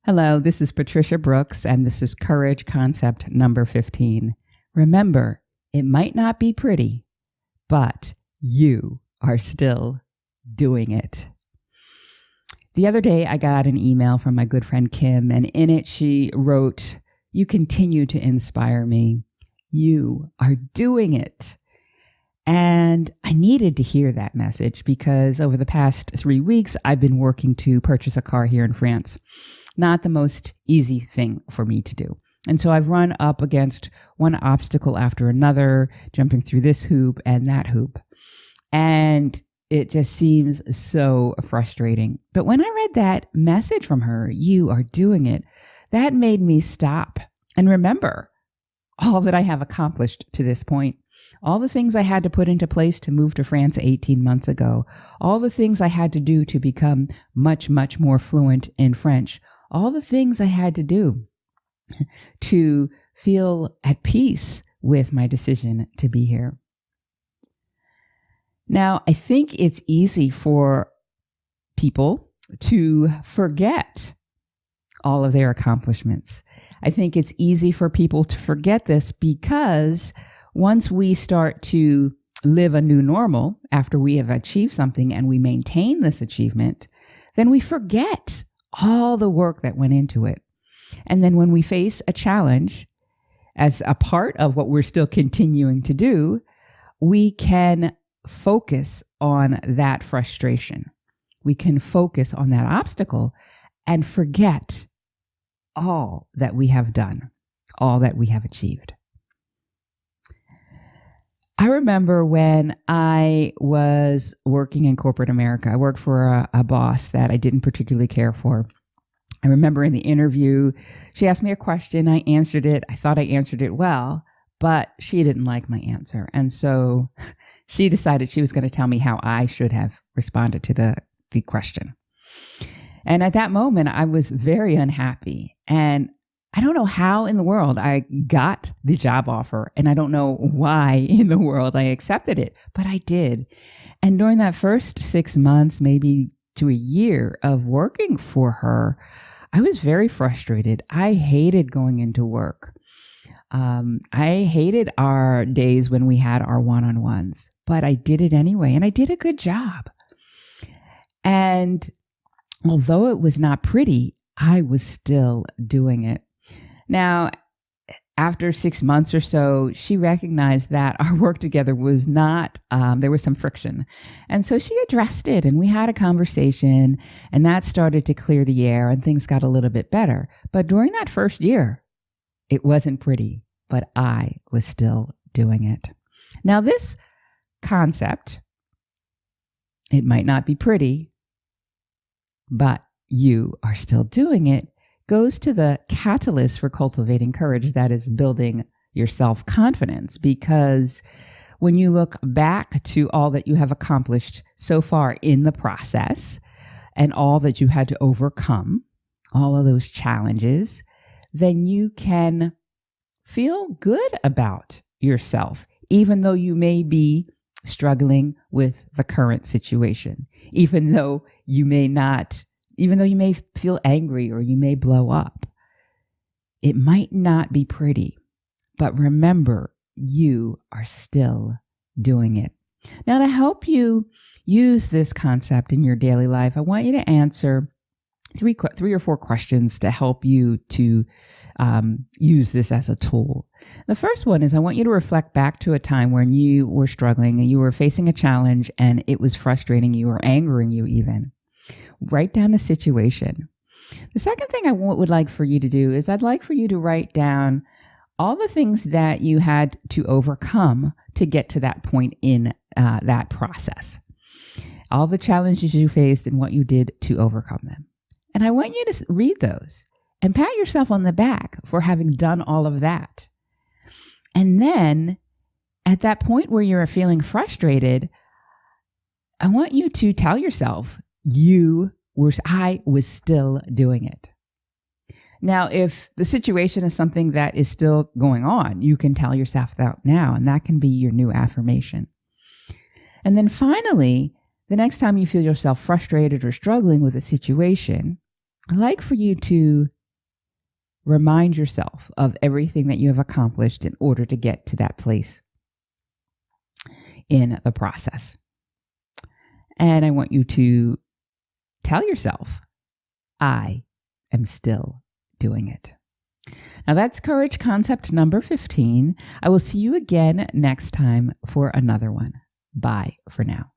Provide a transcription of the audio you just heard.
Hello, this is Patricia Brooks, and this is Courage Concept number 15. Remember, it might not be pretty, but you are still doing it. The other day, I got an email from my good friend Kim, and in it, she wrote, "You continue to inspire me. You are doing it." And I needed to hear that message because over the past 3 weeks, I've been working to purchase a car here in France. Not the most easy thing for me to do. And so I've run up against one obstacle after another, jumping through this hoop and that hoop. And it just seems so frustrating. But when I read that message from her, "You are doing it," that made me stop and remember all that I have accomplished to this point. All the things I had to put into place to move to France 18 months ago. All the things I had to do to become much, much more fluent in French. All the things I had to do to feel at peace with my decision to be here. Now, I think it's easy for people to forget all of their accomplishments. I think it's easy for people to forget this because once we start to live a new normal after we have achieved something and we maintain this achievement, then we forget all the work that went into it. And then when we face a challenge as a part of what we're still continuing to do, we can focus on that frustration. We can focus on that obstacle and forget all that we have done, all that we have achieved. I remember when I was working in corporate America, I worked for a boss that I didn't particularly care for. I remember in the interview, she asked me a question. I answered it. I thought I answered it well, but she didn't like my answer. And so she decided she was going to tell me how I should have responded to the question. And at that moment, I was very unhappy. And I don't know how in the world I got the job offer, and I don't know why in the world I accepted it, but I did. And during that first 6 months, maybe to a year of working for her, I was very frustrated. I hated going into work. I hated our days when we had our one-on-ones, but I did it anyway, and I did a good job. And although it was not pretty, I was still doing it. Now, after 6 months or so, she recognized that our work together was not, there was some friction. And so she addressed it and we had a conversation and that started to clear the air and things got a little bit better. But during that first year, it wasn't pretty, but I was still doing it. Now, this concept, it might not be pretty, but you are still doing it, goes to the catalyst for cultivating courage, that is building your self-confidence. Because when you look back to all that you have accomplished so far in the process and all that you had to overcome, all of those challenges, then you can feel good about yourself, even though you may be struggling with the current situation, even though you may feel angry or you may blow up. It might not be pretty, but remember, you are still doing it. Now, to help you use this concept in your daily life, I want you to answer three or four questions to help you to use this as a tool. The first one is I want you to reflect back to a time when you were struggling and you were facing a challenge and it was frustrating you or angering you even. Write down the situation. The second thing I would like for you to do is I'd like for you to write down all the things that you had to overcome to get to that point in that process. All the challenges you faced and what you did to overcome them. And I want you to read those and pat yourself on the back for having done all of that. And then at that point where you're feeling frustrated, I want you to tell yourself, I was still doing it. Now, if the situation is something that is still going on, you can tell yourself that now, and that can be your new affirmation. And then finally, the next time you feel yourself frustrated or struggling with a situation, I'd like for you to Remind yourself of everything that you have accomplished in order to get to that place in the process. And I want you to tell yourself, I am still doing it. Now that's courage concept number 15. I will see you again next time for another one. Bye for now.